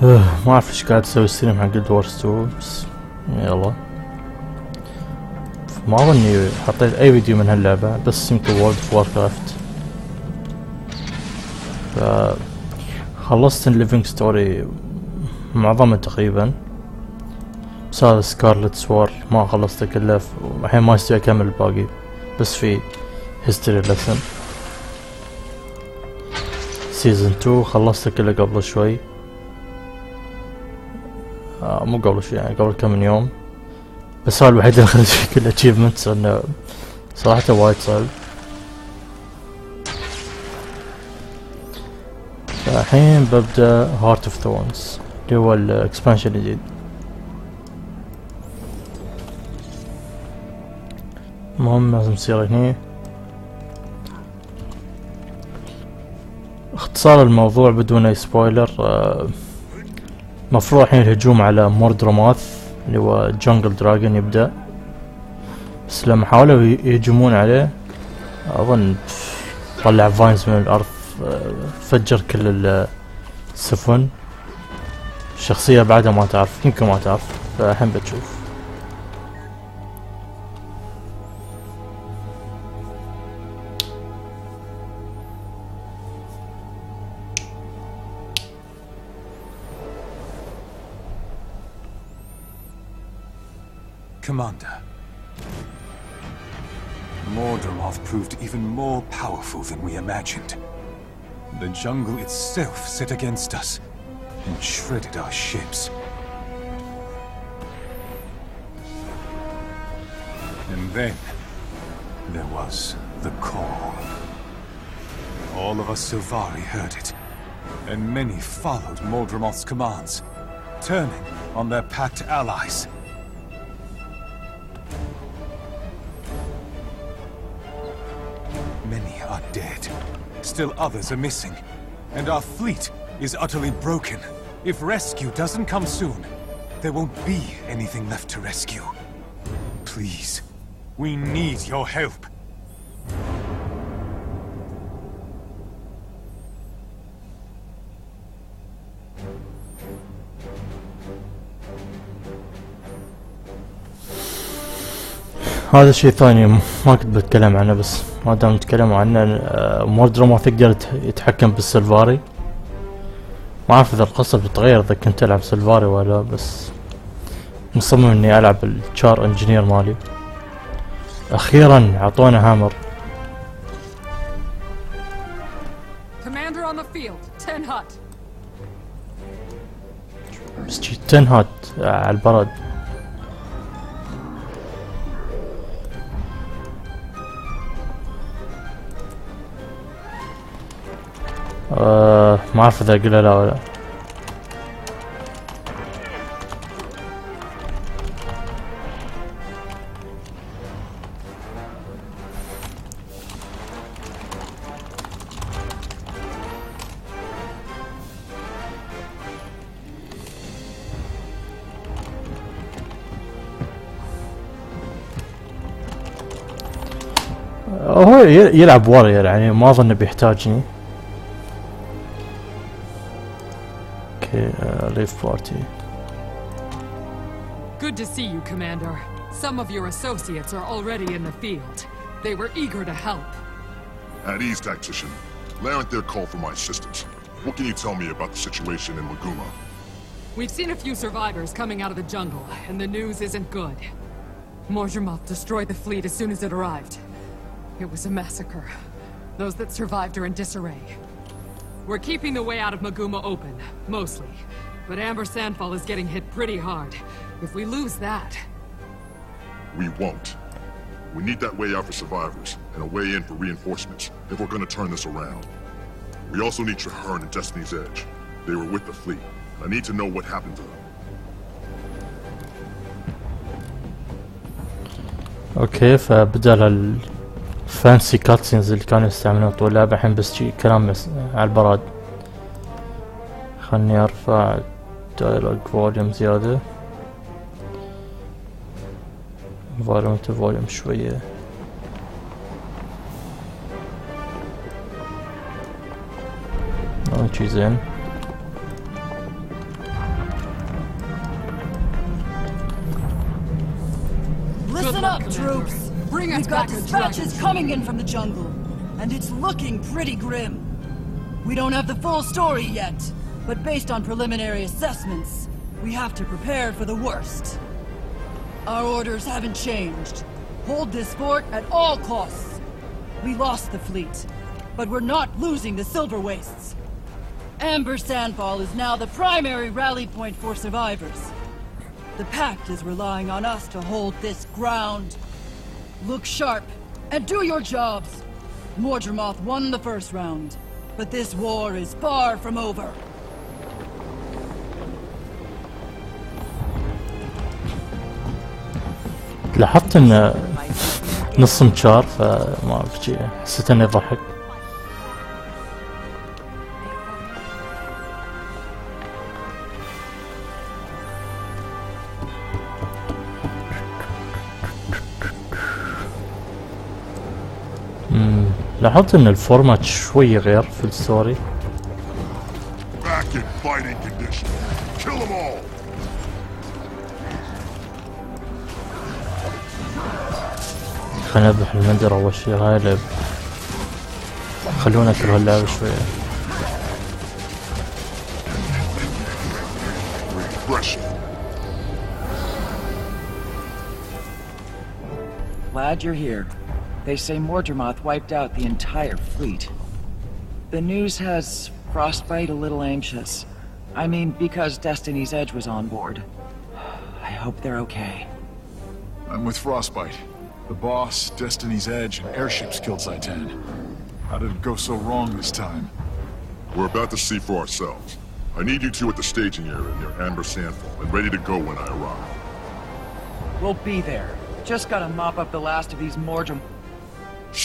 ما اعرف ايش قاعد اسوي ستريم حق جولد وورز 2 بس يلا. ما اظني حطيت اي فيديو من هاللعبة بس يمكن وورلد اوف واركرافت. خلصت الليفينج ستوري معظمه تقريبا، بس هذا سكارلت سوار ما خلصته كله الحين ما استوي اكمل الباقي، بس في هيستوري لسن سيزن 2 خلصته كله قبل شوي، مو قبل شوي يعني قبل كم من يوم، بس هذا الوحيد اللي اخذت فيه كل اتشيفمنتس لانه صراحة وايد صعب. الحين ببدأ هارت اوف ثورنز اللي هو الاكسبانشن الجديد. المهم لازم نصير هني. اختصار الموضوع بدون اي سبويلر، مفروض الحين الهجوم على موردروماث اللي هو جنجل دراجون يبدأ، بس لما حاولوا يهجمون عليه اظن طلع فاينز من الارض، فجر كل السفن. الشخصية بعدها ما تعرف، يمكن ما تعرف، فالحين بتشوف. Commander, Morderoth proved even more powerful than we imagined. The jungle itself set against us and shredded our ships. And then there was the call. All of us Sylvari heard it, and many followed Morderoth's commands, turning on their pact allies. Many are dead. Still others are missing. And our fleet is utterly broken. If rescue doesn't come soon, there won't be anything left to rescue. Please, we need your help. هذا شيء ثاني ما كنت بتكلم عنه، بس ما دام نتكلموا عنه، موردروماث يقدر يتحكم بالسلفاري. ما اعرف اذا القصة بتتغير اذا كنت العب سلفاري ولا، بس مصمم اني العب الشار انجينير مالي. اخيرا عطونا هامر. Commander on the field, 10 hut. بس 10 هات على البرد. ما اعرف اذا اقولها لا ولا. هو يلعب وارير يعني ما اظن بيحتاجني. Leave party. Good to see you, Commander. Some of your associates are already in the field. They were eager to help. At ease, tactician. Larenthir called for my assistance. What can you tell me about the situation in Maguuma? We've seen a few survivors coming out of the jungle, and the news isn't good. Morderoth destroyed the fleet as soon as it arrived. It was a massacre. Those that survived are in disarray. We're keeping the way out of Maguuma open, mostly. But Amber Sandfall is getting hit pretty hard. If we lose that... We won't. We need that way out for survivors, and a way in for reinforcements, if we're gonna turn this around. We also need Traherne and Destiny's Edge. They were with the fleet. I need to know what happened to them. اوكي، فبدل الفانسي كاتسينز اللي كانوا يستعملون طول اللعبة الحين بس شي كلام على البراد. خلني ارفع دايلوج فوليوم زيادة، فوليوم شوية. شي زين. Listen up, troops! Bring us We've got back a dispatches dragon. coming in from the jungle, and it's looking pretty grim. We don't have the full story yet, but based on preliminary assessments, we have to prepare for the worst. Our orders haven't changed. Hold this fort at all costs. We lost the fleet, but we're not losing the Silver Wastes. Amber Sandfall is now the primary rally point for survivors. The Pact is relying on us to hold this ground. Look sharp, and do your jobs. Mordremoth won the first round, but this war is far from over. لاحظت ان نص مشار فما اعرف شي حسيت انه يضحك. لاحظت ان الفورمات شوي غير في الستوري. Back in fighting condition. Kill them all. خلينا نذبح المندر اول شي. هاي لعب خلونا كل هاللعبة شوية. Refreshing. Glad you're here. They say Mordremoth wiped out the entire fleet. The news has Frostbite a little anxious. I mean, because Destiny's Edge was on board. I hope they're okay. I'm with Frostbite. The boss, Destiny's Edge, and airships killed Zaitan. How did it go so wrong this time? We're about to see for ourselves. I need you two at the staging area near Amber Sandfall and ready to go when I arrive. We'll be there. Just gotta mop up the last of these Mordrem...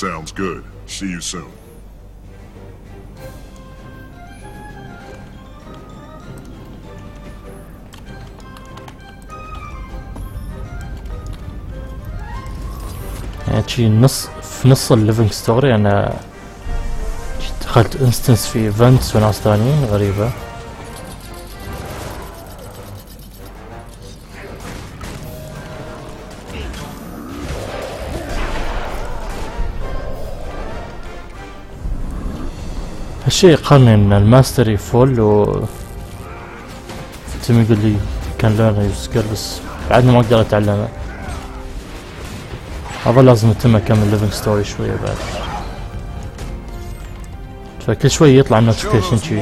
Sounds good. See you soon. يعني شي نص في نص الليفينج ستوري انا دخلت انستنس في ايفنتس وناس ثانيين غريبة. هالشي يقارني ان الماستري فول و تيم يقول لي كان لونه يسكر بس بعدني ما اقدر اتعلمه. اظل لازم اتم اكمل ليفينج ستوري شوية بعد. فكل شوي يطلع النوتيفيكيشن شي.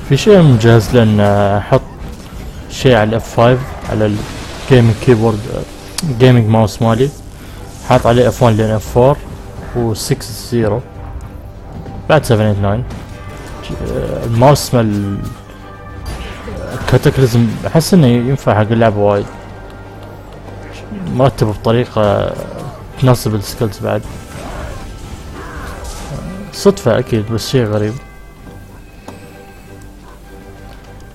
في شيء مجهز لان احط شيء على الاف 5 على الجيمنج كيبورد جيمنج ماوس مالي. حاط عليه اف 1 لين اف 4 و 6 0 بعد 789. الماوس مال كاتاكليزم احس انه ينفع حق اللعبة وايد. مرتب بطريقة تناسب السكيلز بعد. صدفة اكيد بس شيء غريب.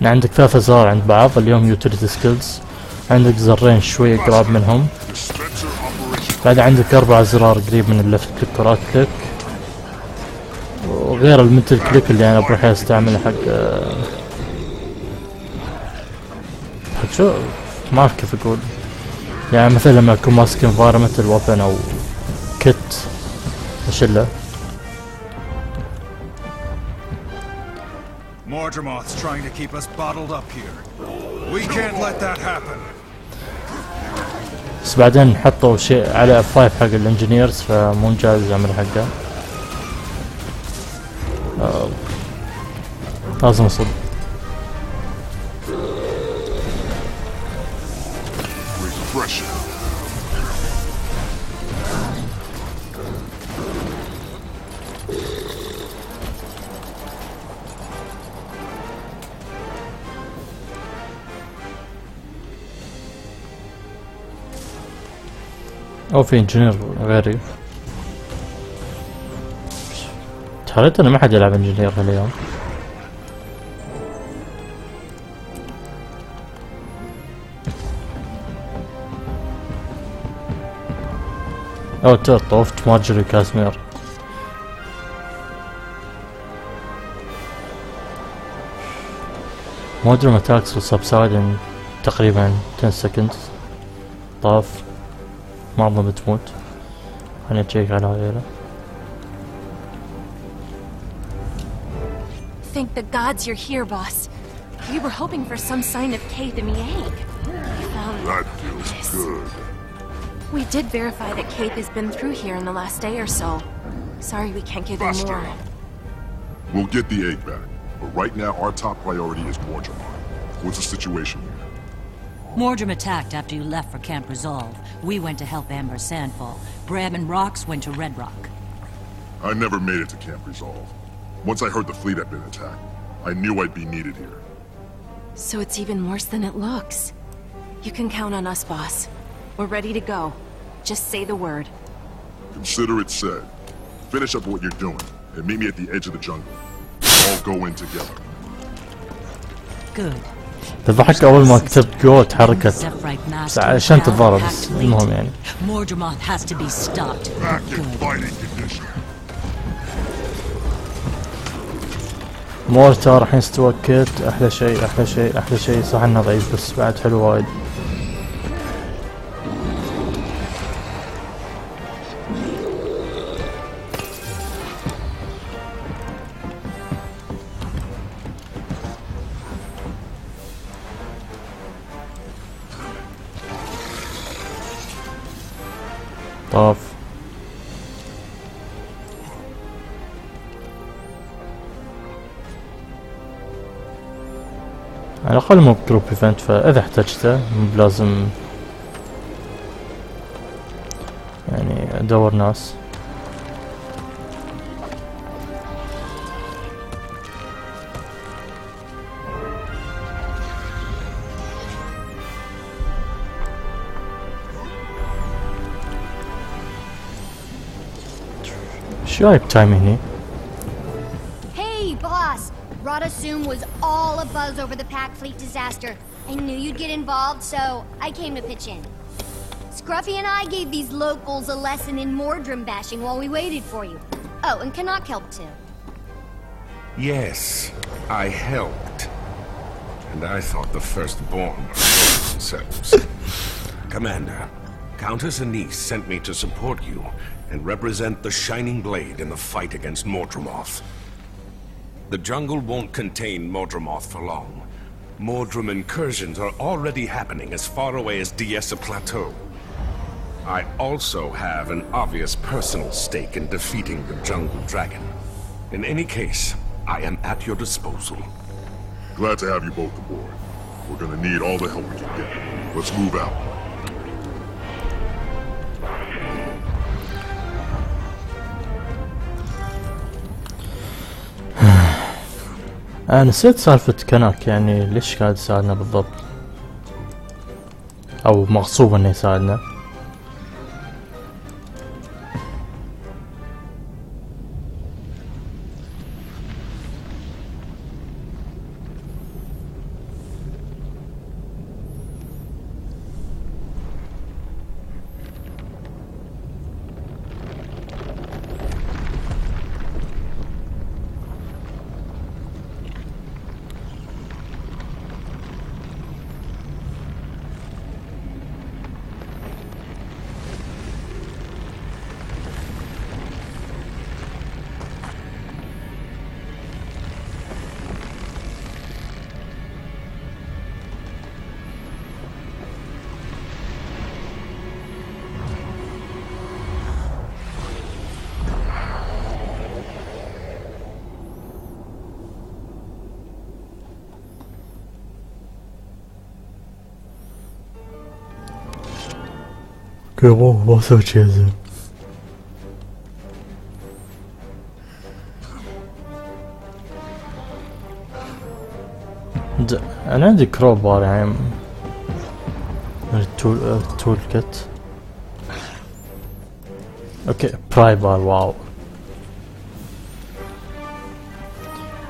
عندك 3 أزرار عند بعض اليوم يوتيليتي سكيلز. عندك زرين شوية قراب منهم. بعد عندك 4 أزرار قريب من اللفت كليك ورايت كليك. وغير المنتل كليك اللي انا بروح استعمله حق شو ما اعرف كيف اقول. يعني مثلا لما اكون ماسك انفايرمنتال وابن او كيت اشله. Mordremoth's trying to keep us bottled up here. We can't let that happen. بس بعدين حطوا شيء على F5 حق الانجينيرز فمو جاهز اعمل حقه. لازم اصد. او في انجينير غيري. تخيلت انه ما حد يلعب انجينير هاليوم. او طوفت مارجري كازمير. Modern attacks will subside in تقريبا 10 seconds. طاف معظم بتموت. خليني اتشيك على غيره. Thank the gods you're here, boss. We were hoping for some sign of Kate and Miang. We found That feels this. good. We did verify that Kate has been through here in the last day or so. Sorry we can't give you Faster. more. We'll get the egg back, but right now our top priority is Mordred. What's the situation here? Mordred attacked after you left for Camp Resolve. We went to help Amber Sandfall. Bram and Rox went to Red Rock. I never made it to Camp Resolve. Once I heard the fleet had been attacked, I knew I'd be needed here. So it's even worse than it looks. You can count on us, boss. We're ready to go. Just say the word. Consider it said. Finish up what you're doing, and meet me at the edge of the jungle. All go in together. Good. تضحك اول ما كتبت جو تحركت Zephyrite بس Master عشان Cal تتضارب attacked بس fleet. المهم يعني. Mordremoth has to be stopped. Back in Good. fighting condition. مورتا راح يستوكت. احلى شيء احلى شيء احلى شيء. صح انه ضعيف بس بعد حلو وايد. طاف. على الأقل مو بجروب ايفنت، فإذا احتجته بلازم يعني أدور ناس. شو جايب تايم هني؟ Hey, boss! Radasum was all abuzz over the Pack Fleet disaster. I knew you'd get involved, so I came to pitch in. Scruffy and I gave these locals a lesson in Mordrum bashing while we waited for you. Oh, and Canuck helped too. Yes, I helped. And I thought the firstborn were themselves. Commander, Countess Anise sent me to support you and represent the Shining Blade in the fight against Mordremoth. The jungle won't contain Mordremoth for long. Mordrum incursions are already happening as far away as Diessa Plateau. I also have an obvious personal stake in defeating the Jungle Dragon. In any case, I am at your disposal. Glad to have you both aboard. We're gonna need all the help we can get. Let's move out. أنا نسيت سالفة كناك، يعني ليش قاعد يساعدنا بالضبط؟ أو مغصوب إنه يساعدنا. ما سويت شي زين. انا عندي كروبار يعني تول كت. اوكي براي بار. واو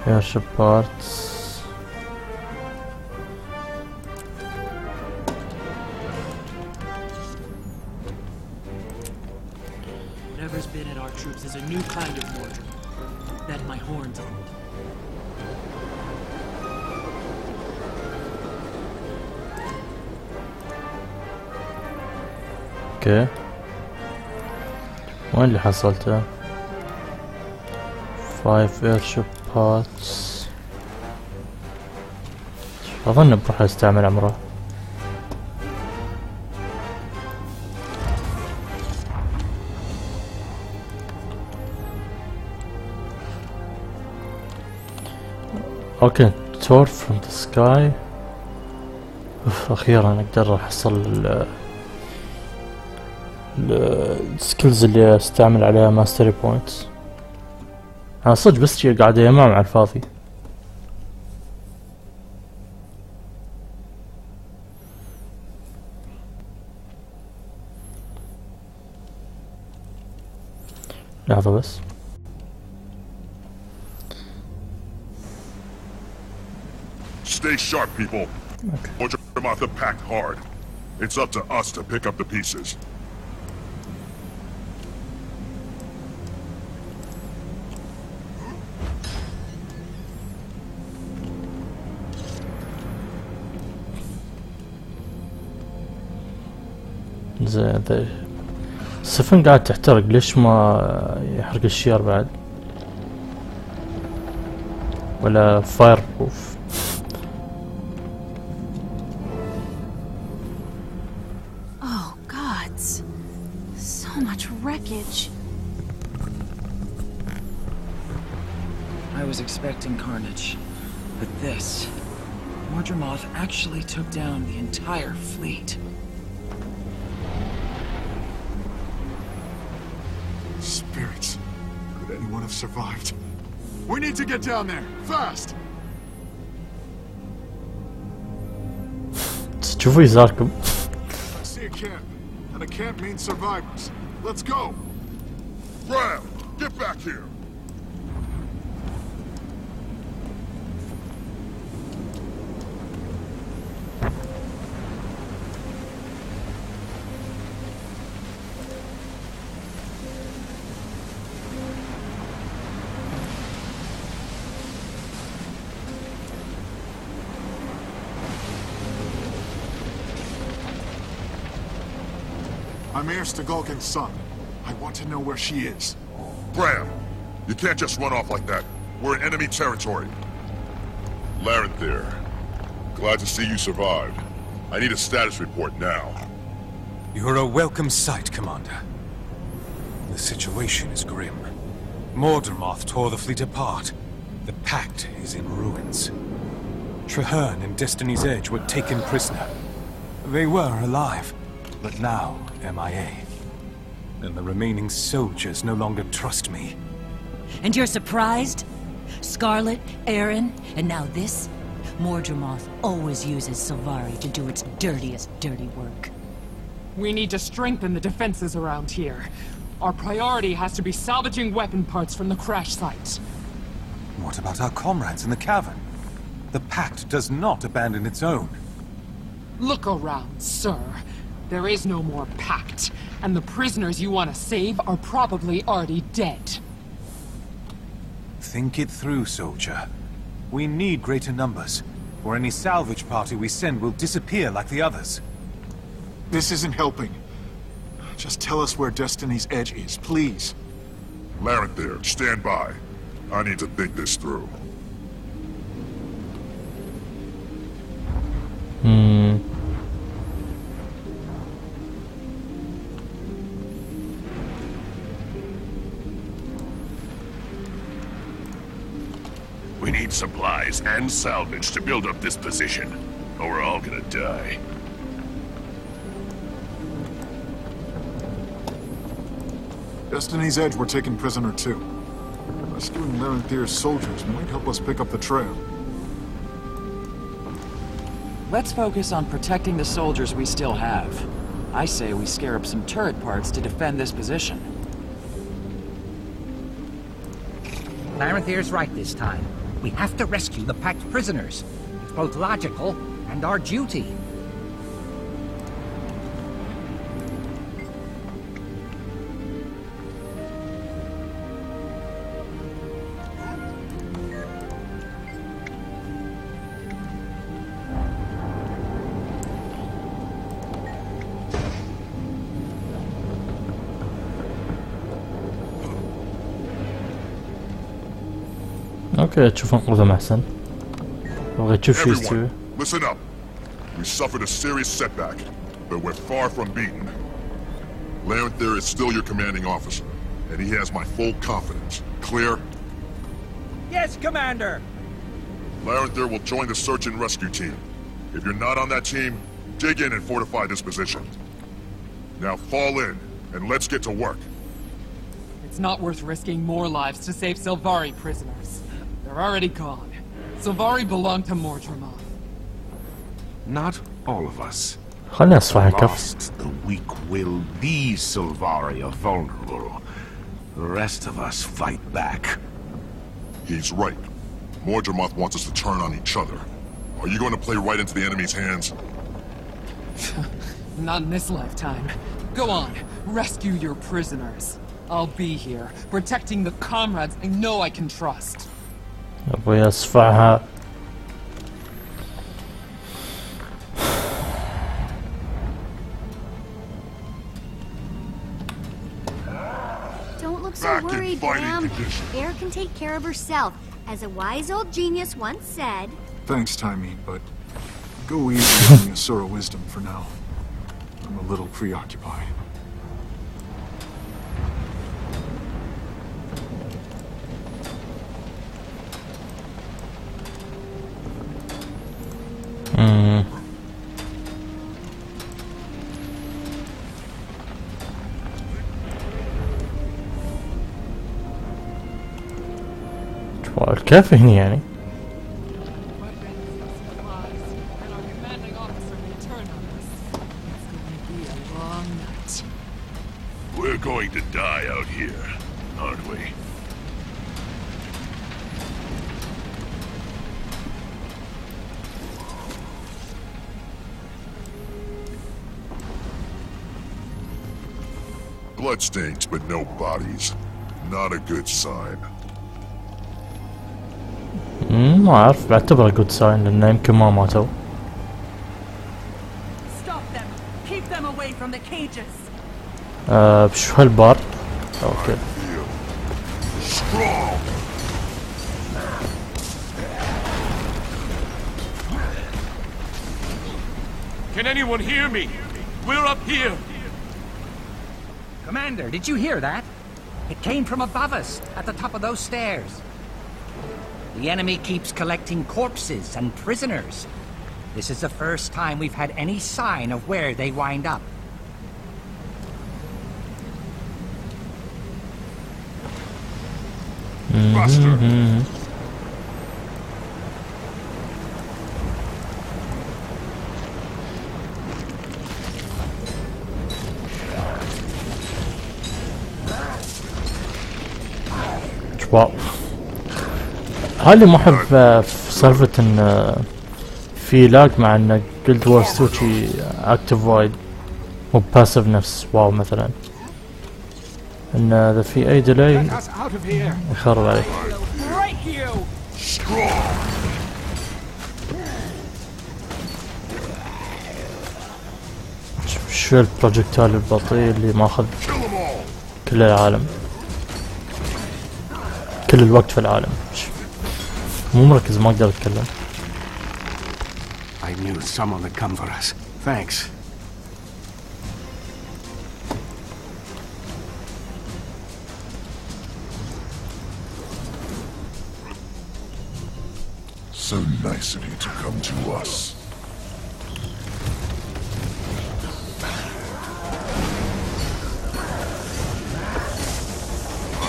ايرشيب بارتس. was a new kind of mortar that my horns hold. اوكي وين اللي حصلته؟ 5 airship parts. اظن بروح استعمل عمره. اوكي تور from the sky. اخيرا اقدر احصل السكيلز اللي استعمل عليها ماستري بوينتس. انا صدق بس شي قاعد يمام على الفاضي. لحظة بس. Stay sharp, people. Juggernaut have packed hard. It's up to us to pick up the pieces. زين السفن قاعد تحترق، ليش ما يحرق الشير بعد؟ ولا فاير بروف؟ Oh gods, so much wreckage. I was expecting carnage, but this... Juggernaut actually took down the entire fleet. Spirits. Could anyone have survived? We need to get down there, fast! شوفوا يزاركم. I see a camp, and a camp means survivors. Let's go! Ram, get back here! I'm Mayor Stagolkin's son. I want to know where she is. Bram, you can't just run off like that. We're in enemy territory. Larenthir, glad to see you survived. I need a status report now. You're a welcome sight, Commander. The situation is grim. Mordramoth tore the fleet apart. The Pact is in ruins. Traherne and Destiny's Edge were taken prisoner. They were alive, but now MIA. And the remaining soldiers no longer trust me. And you're surprised? Scarlet, Aaron, and now this? Mordramoth always uses Sylvari to do its dirtiest dirty work. We need to strengthen the defenses around here. Our priority has to be salvaging weapon parts from the crash site. What about our comrades in the cavern? The Pact does not abandon its own. Look around, sir. There is no more Pact, and the prisoners you want to save are probably already dead. Think it through, soldier. We need greater numbers, or any salvage party we send will disappear like the others. This isn't helping. Just tell us where Destiny's Edge is, please. Larenthir, stand by. I need to think this through. We need supplies and salvage to build up this position, or we're all gonna die. Destiny's Edge were taken prisoner too. Rescuing Larenthir's soldiers might help us pick up the trail. Let's focus on protecting the soldiers we still have. I say we scare up some turret parts to defend this position. Larenthir's right this time. We have to rescue the Pact prisoners. It's both logical and our duty. اوكي تشوف انقذهم احسن. بغيت تشوف شو يستوي. Everyone, listen up. We suffered a serious setback, but we're far from beaten. Larenther is still your commanding officer, and he has my full confidence. Clear? Yes, Commander! Larenther will join the search and rescue team. If you're not on that team, dig in and fortify this position. Now fall in, and let's get to work. It's not worth risking more lives to save Sylvari prisoners. They're already gone. Sylvari belong to Mordremoth. Not all of us. خليني اصفح الكف. Lost, the weak-willed, these Sylvari are vulnerable. The rest of us fight back. He's right. Mordremoth wants us to turn on each other. Are you going to play right into the enemy's hands? Not in this lifetime. Go on, rescue your prisoners. I'll be here, protecting the comrades I know I can trust. ابغي اصفعها. Don't look so Back in worried, fighting Graham. condition. Air can take care of herself. As a wise old genius once said, Thanks, Timey, but go easy on the Asura wisdom for now. I'm a little preoccupied. الكافي هنا يعني. We're going to die out here, aren't we? Bloodstains, but no bodies. Not a good sign. ما اعرف بعتبره جود ساين لانه يمكن ما ماتوا. Stop them. Keep them away from the cages. بشو هالبار؟ اوكي. Strong. Can anyone hear me? We're up here. Commander, did you hear that? It came from above us, at the top of those stairs. The enemy keeps collecting corpses and prisoners. This is the first time we've had any sign of where they wind up. Buster. شباب هالي ما احب في سالفة ان في لاج مع ان جلد وورز 2 شي اكتف وايد مو باسف نفس واو مثلا، ان اذا في اي ديلي يخرب عليك. شو البروجكتال البطيء اللي ماخذ كل العالم، كل الوقت في العالم، مو مركز ما اقدر اتكلم. I knew someone would come for us. Thanks. So nice of you to come to us.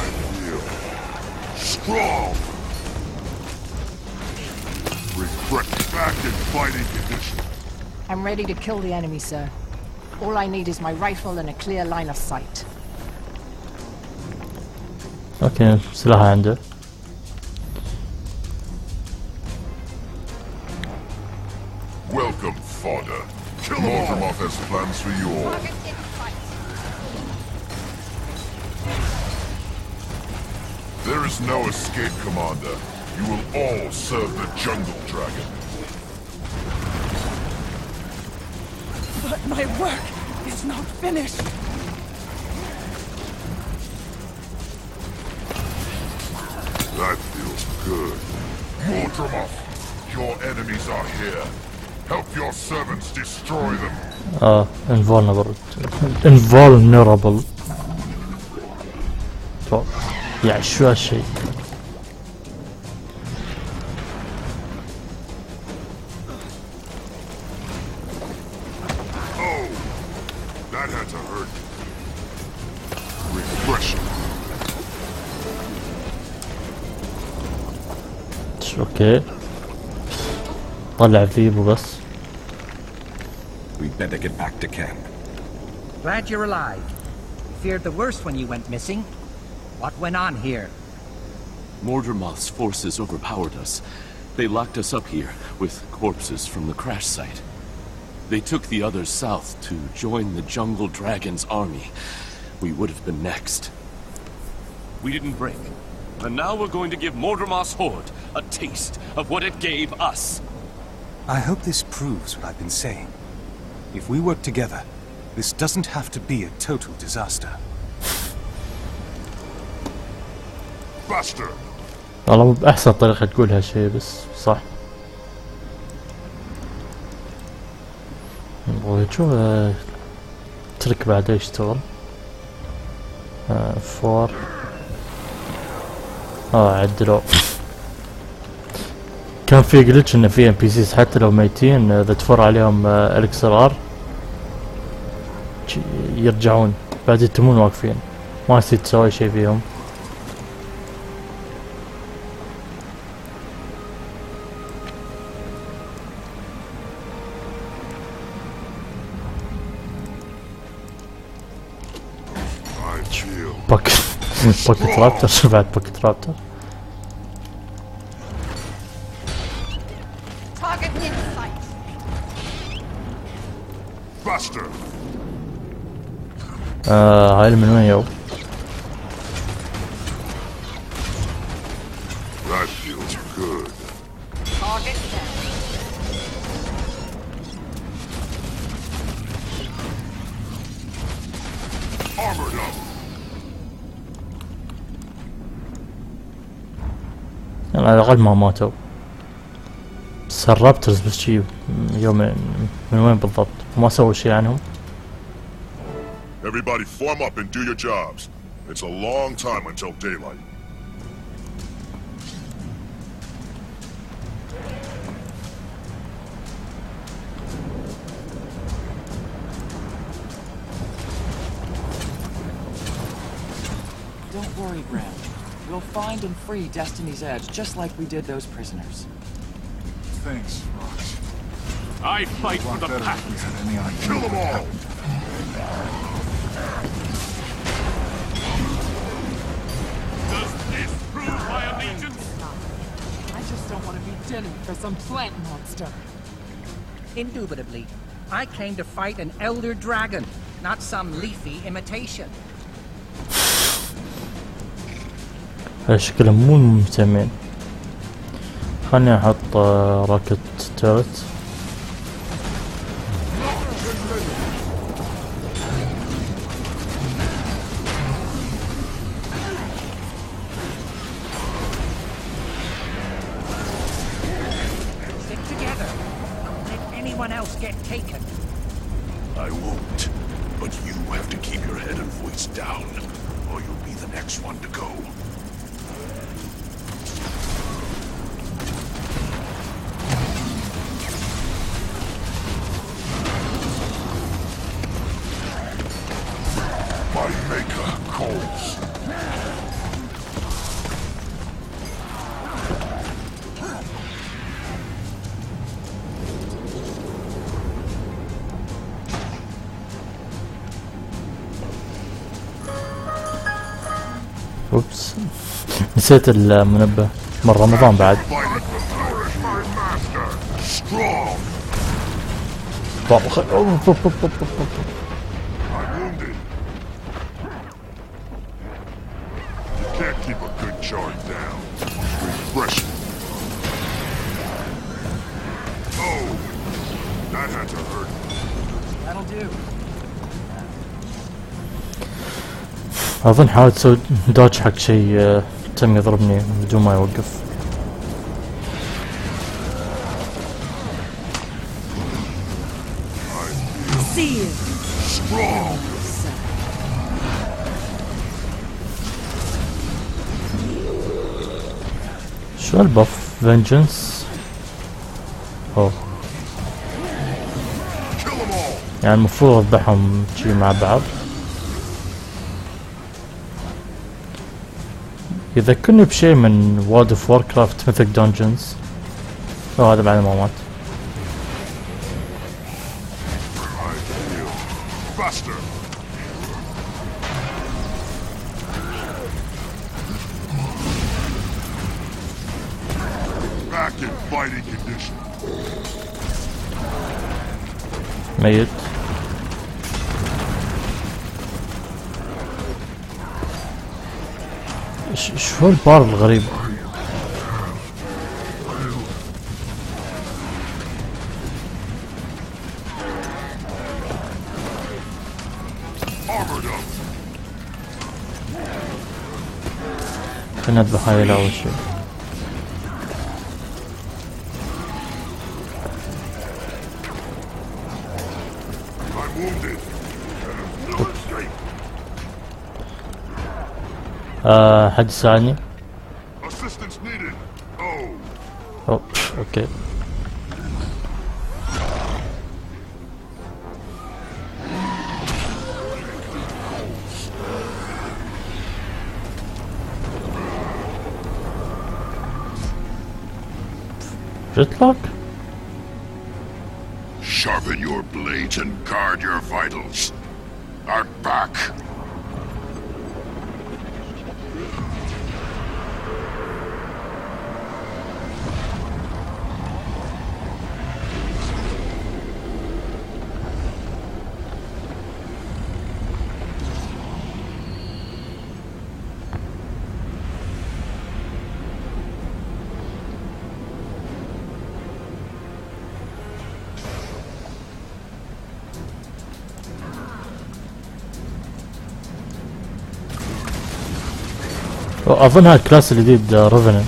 I feel strong. Regret back in fighting condition. I'm ready to kill the enemy, sir. All I need is my rifle and a clear line of sight. اوكي سلاح عنده. Welcome, fodder. Mordremoth has plans for you all. There is no escape, Commander. You will all serve the Jungle Dragon. But my work is not finished. That feels Good. Mordremoth, your enemies are here. Help your servants destroy them. invulnerable. Invulnerable. يعني شو هالشي؟ Oh, that had to hurt. Refreshing. اوكي طلع فيه بس. We'd better get back to camp. Glad you're alive. Feared the worst when you went missing. What went on here? Mordremoth's forces overpowered us. They locked us up here with corpses from the crash site. They took the others south to join the Jungle Dragon's army. We would have been next. We didn't break. And now we're going to give Mordremoth's horde a taste of what it gave us. I hope this proves what I've been saying. If we work together, this doesn't have to be a total disaster. Faster. والله مو بأحسن طريقة تقول هالشي بس صح. وشو ترك بعده يشتغل. فور. عدلوا. كان في جلتش ان في NPCs حتى لو ميتين اذا تفر عليهم الاكسرار يرجعون بعد يتمون واقفين ما يصير تسوي شي فيهم. باكيت رابتر. شو بعد باكيت رابتر؟ Faster. هاي من وين يو؟ That feels good. Target down. Armored up. يعني على الأقل ما ماتوا. بس الرابترز بس شي يوم من وين بالضبط؟ ما سووا شي عنهم. Everybody form up and do your jobs. It's a long time until daylight. Don't worry, Graham. We'll find and free Destiny's Edge, just like we did those prisoners. Thanks, Rox. I fight for the pack. Kill them all! Does this prove my allegiance? I just don't want to be dinner for some plant monster. Indubitably. I came to fight an elder dragon, not some leafy imitation. شكلهم مو مهتمين. خلني احط راكت تيرت. Stick together. Don't let anyone else get taken. I won't. But you have to keep your head and voice down, or you'll be the next one to go. My maker calls. اوبس نسيت المنبه من رمضان بعد. Can't keep a good charge down. Refreshing. Oh, that had to hurt. That'll do. اظن حاول تسوي دوج حق شيء تم يضربني بدون ما يوقف. Seal. Strong. شو البف فينجنس؟ اوه يعني المفروض اذبحهم شي مع بعض. يذكرني بشيء من وورد اوف ووركرافت ميثيك دونجنز. هذا بعد ما مات. ميت. شو البار الغريب؟ خلينا نذبح هاي اول شيء. حد يساعدني؟ اوه اوكي. Jetlock? Sharpen your blades and guard your vitals. Our back. اظن هذا الكلاس الجديد ريفننت.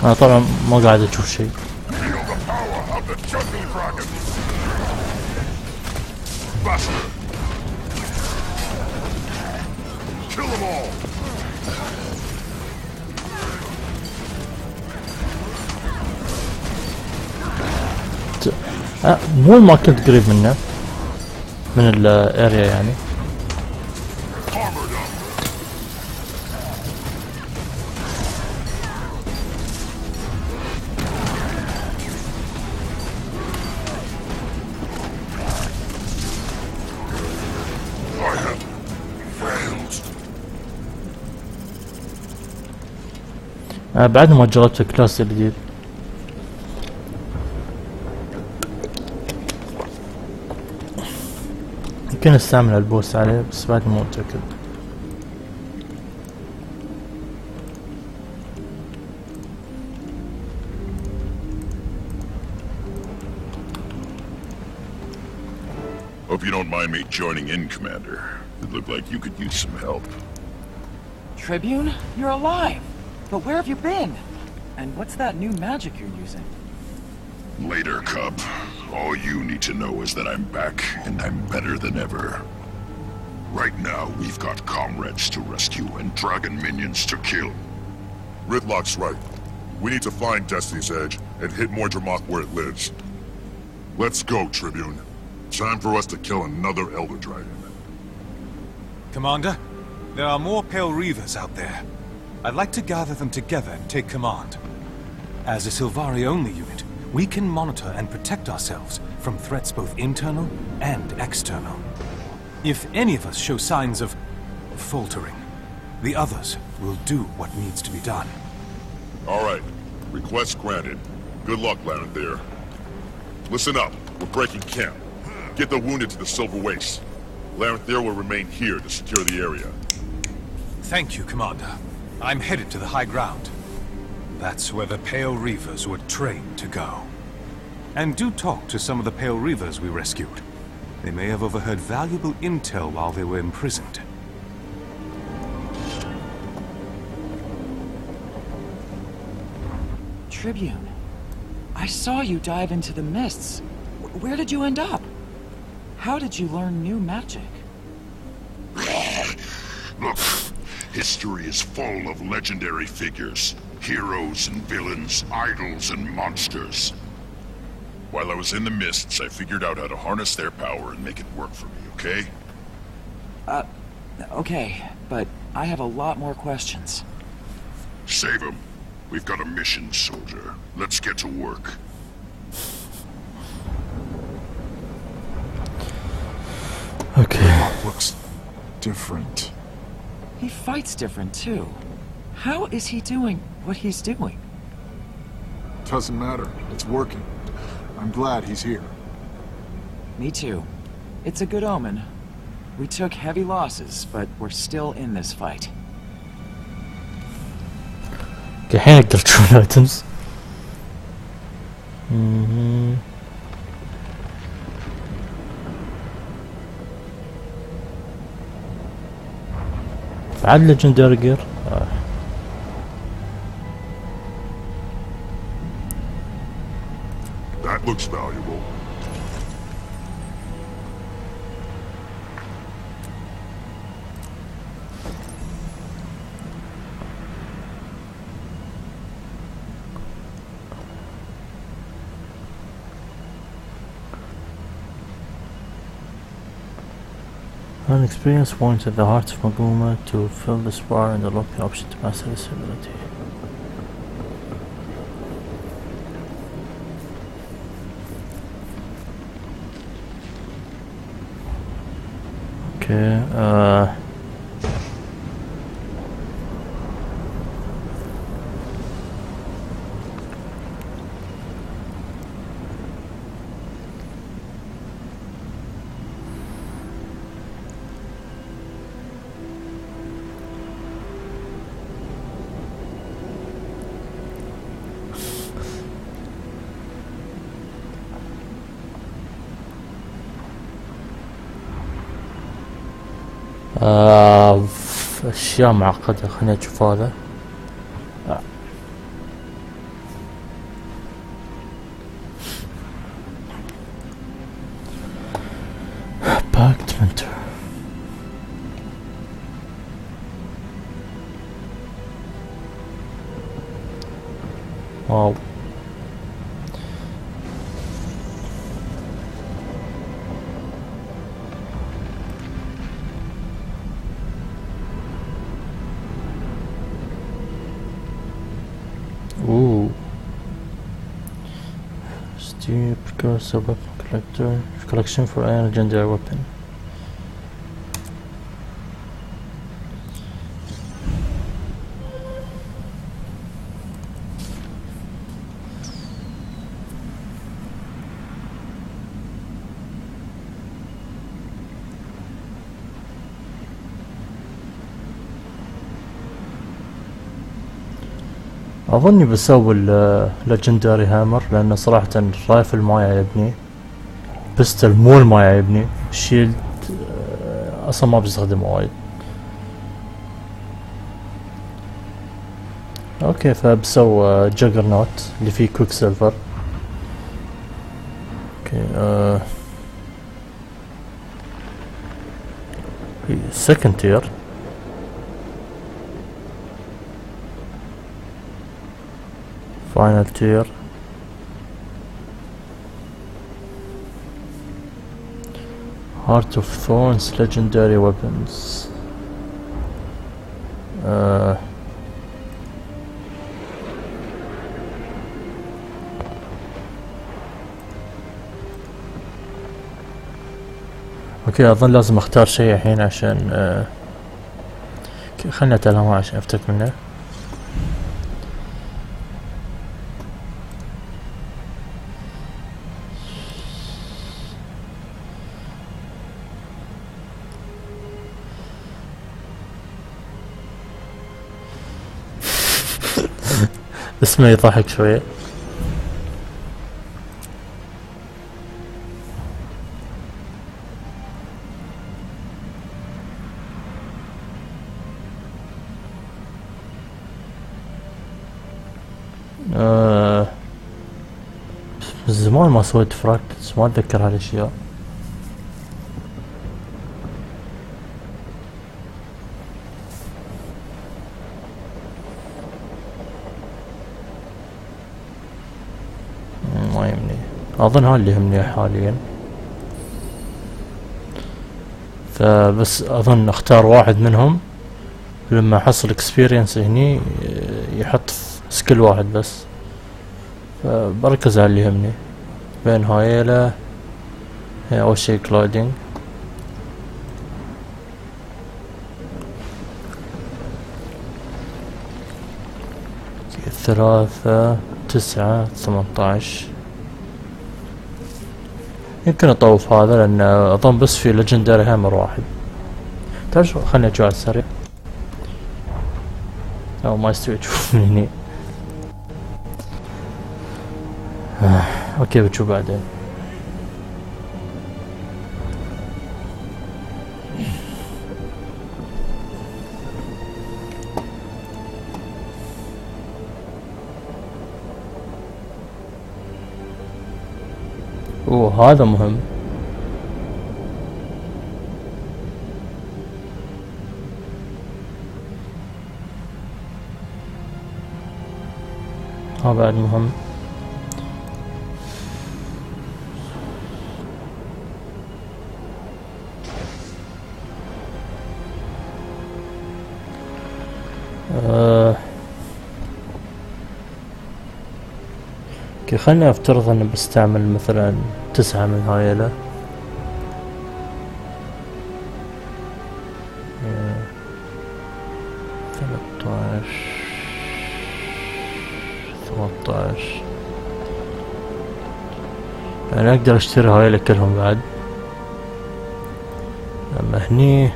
انا طبعا ما قاعد اشوف شيء. مو ما كنت قريب منه من الاريا يعني. بعد ما جربت الكلاس الجديد. يمكن استعمل البوس عليه بس بعد مو متأكد. Hope you don't mind me joining in, Commander. It looked like you could use some help. Tribune? You're alive! But where have you been? And what's that new magic you're using? Later, Cub. All you need to know is that I'm back, and I'm better than ever. Right now, we've got comrades to rescue and dragon minions to kill. Ridlock's right. We need to find Destiny's Edge and hit Mordremoth where it lives. Let's go, Tribune. Time for us to kill another Elder Dragon. Commander, there are more Pale Reavers out there. I'd like to gather them together and take command. As a Sylvari-only unit, we can monitor and protect ourselves from threats both internal and external. If any of us show signs of faltering, the others will do what needs to be done. All right. Request granted. Good luck, Larenthir. Listen up. We're breaking camp. Get the wounded to the Silver Waste. Larenthir will remain here to secure the area. Thank you, Commander. I'm headed to the high ground. That's where the Pale Reavers were trained to go. And do talk to some of the Pale Reavers we rescued. They may have overheard valuable intel while they were imprisoned. Tribune. I saw you dive into the mists. Where did you end up? How did you learn new magic? Look, history is full of legendary figures. Heroes and villains, idols and monsters. While I was in the mists, I figured out how to harness their power and make it work for me, okay? Okay, but I have a lot more questions. Save them. We've got a mission, soldier. Let's get to work. Okay. Looks different. He fights different, too. How is he doing what he's doing? Doesn't matter. It's working. I'm glad he's here. Me too. It's a good omen. We took heavy losses, but we're still in this fight. الحين اقدر تشوف الايتمز. بعد ليجندري جير. That looks valuable. An experience points at the heart of Maguuma to fill the spar and unlock the option to master this ability. Okay, اشياء معقدة. خلينا نشوف هذا. باكت منتر. واو. Ooh. Steam precursor weapon collector. Collection for a legendary weapon. اظني بسوي الليجندري هامر لانه صراحة الرايفل ما يعجبني، بستل مول ما يعجبني، الشيلد اصلا ما بستخدمه وايد. اوكي فبسوي جاجرنوت اللي فيه كويك سيلفر. اوكي سكند تير. Final tier. Heart of Thorns legendary weapons. اوكي اظن لازم اختار شيء الحين عشان خلنا اتعلمه عشان افتك منه. اسمه يضحك شوية. من زمان ما سويت فراكتس، ما اتذكر هالاشياء. ما يهمني، اظن هاي اللي يهمني حاليا. فبس اظن اختار واحد منهم، لما احصل اكسبيرينس هني يحط سكيل واحد بس، فبركز على اللي يهمني. بين هايله هي اول شي كلايدنج. ثلاثة 9 18. يمكن اطوف هذا لان اظن بس في ليجندري هامر واحد. تعرف شو، خلني اجوا على السريع. او ما يستوي تشوف من هني. اوكي بتشوف بعدين. اوه هذا مهم. ها بعد مهم. اوكي خلني افترض اني بستعمل مثلا 9 من هايله. ثلاثة 18. يعني اقدر اشتري هايله كلهم بعد. اما هني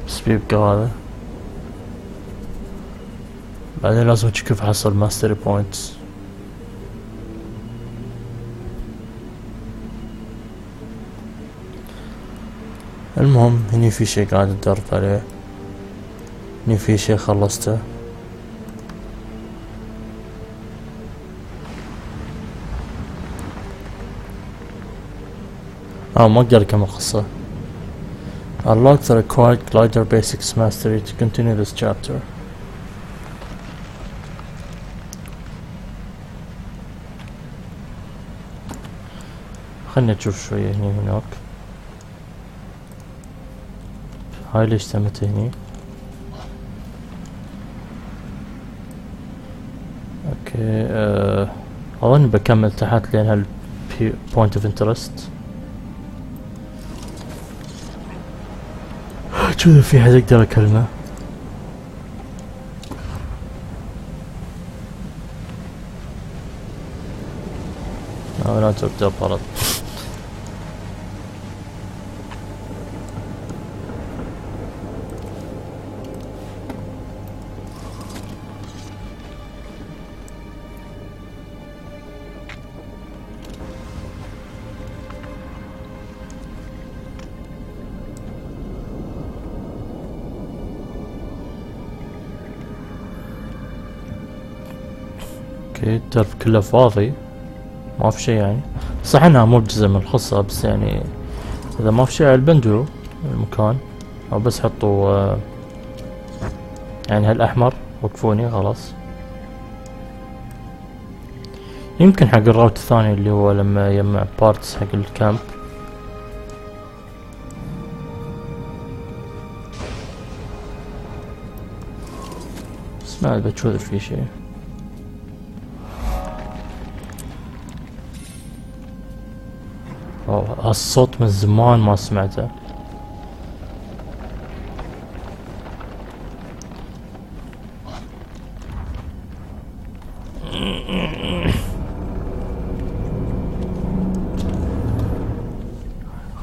بس بيبقى هذا. بعدين لازم اشوف كيف احصل ماستري بوينتس. المهم هني في شي قاعد ادرب عليه. هني في شي خلصته. ما اقدر اكمل قصة. Unlock the required glider basics mastery to continue this chapter. خلنا نشوف شوية هني هناك. هاي ليش تمت هني؟ اوكي اظن بكمل تحت لين هال point of interest. شوف في حد اقدر اكلمه. لا تبدأ برد. اوكي الدرب كله فاضي، ما في شي يعني. صح انها مو بجزء من القصة، بس يعني اذا ما في شي على البندو المكان، او بس حطوا يعني هالاحمر وقفوني خلاص. يمكن حق الراوت الثاني اللي هو لما يجمع بارتس حق الكامب. بس ما بتشوف في شي. هالصوت من زمان ما سمعته.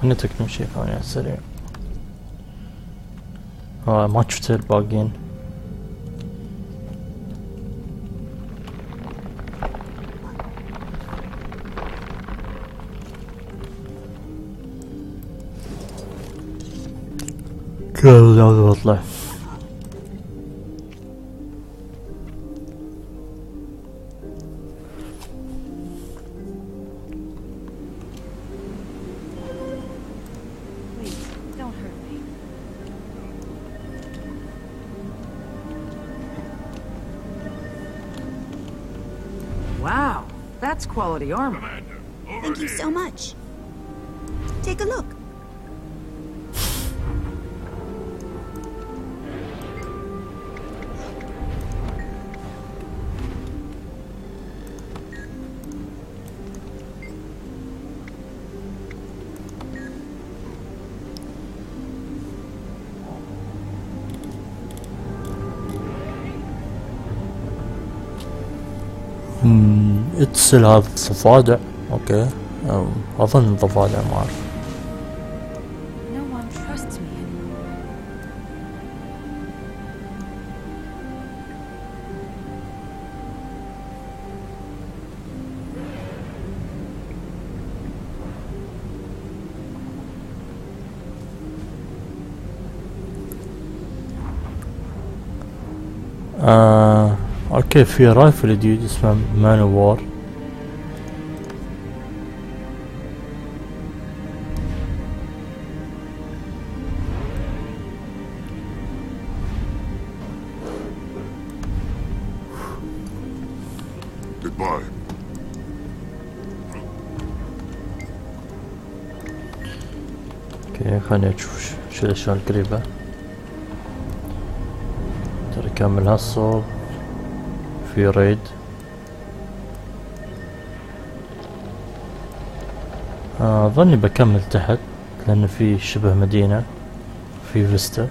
خلني تكتم شي ثاني على السريع. ما شفت الباقين. لازم اطلع. That's quality armor. Thank you so much. Take a look. اتسل هذا الضفادع. اوكي اظن ضفادع ما اعرف. No one trusts me anymore. اوكي في رايفل جديد اسمه مان وار. Goodbye. اوكي خليني اشوف شو الاشياء القريبة. ترى كمل هالصوب في ريد. اظني بكمل تحت لان في شبه مدينة في فيستا.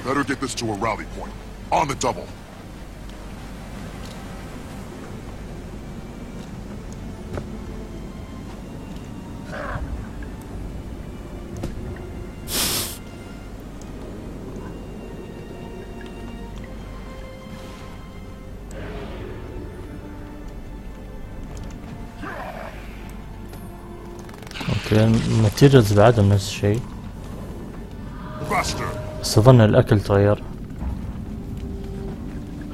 Better get this to a rally point. On the double. اوكي الماتيريالز بعدهم نفس الشيء. بس اظن الاكل تغير.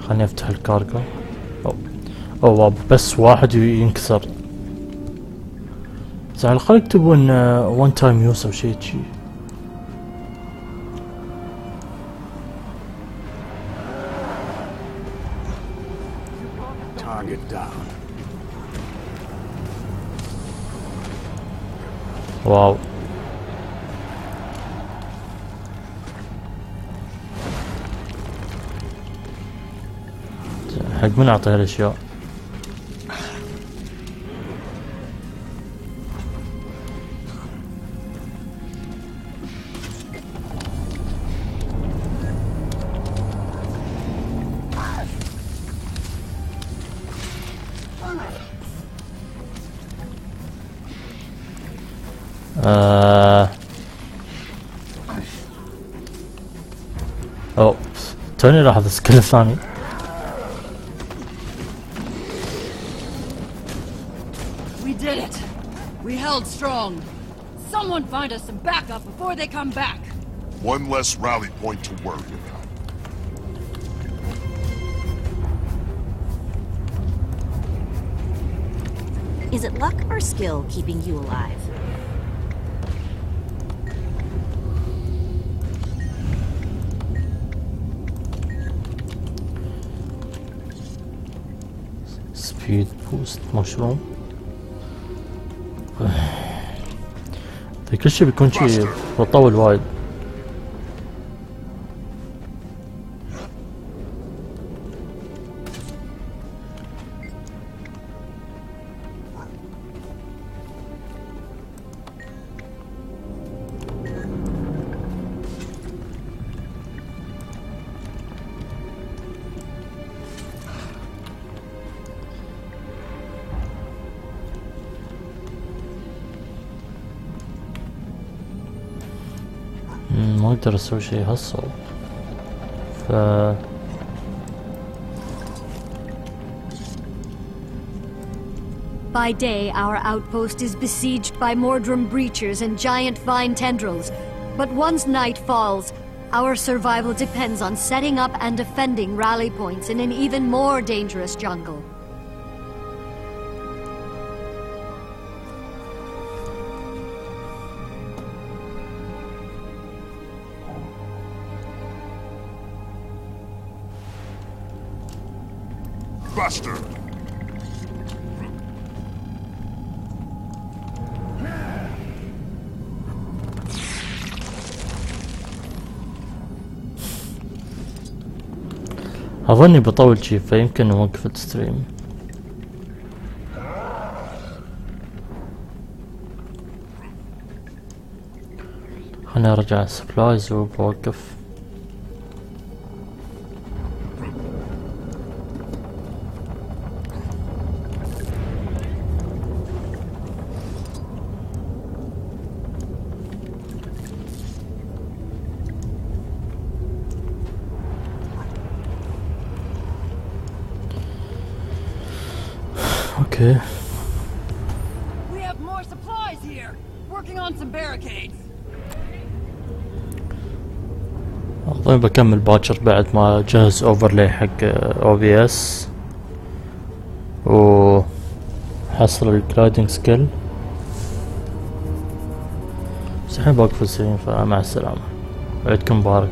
خليني افتح الكارغو. اوه بس واحد ينكسر. بس على الاقل يكتبون وان تايم يوز او شيء شي. Target down. واو حق من اعطيه الاشياء. اوه توني لاحظ السكيل الثاني. We did it! We held strong. Someone find us some backup before they come back. One less rally point to worry about. Is it luck or skill keeping you alive? سبيد بوست مشروم. كل شيء بيكون شيء بطول وايد. ما اقدر اسوي شيء هالصوب. By day, our outpost is besieged by Mordrum breachers and giant vine tendrils. But once night falls, our survival depends on setting up and defending rally points in an even more dangerous jungle. Faster! اظني بطول شي فيمكن نوقف الستريم. خليني ارجع السبلايز وبوقف. Okay. We have more supplies here. Working on some barricades. اظن بكمل باكر بعد ما اجهز اوفرلاي حق OBS و حصل الجلايدنج سكيل. بس الحين بوقف الستريم، فمع السلامة، عيدكم مبارك.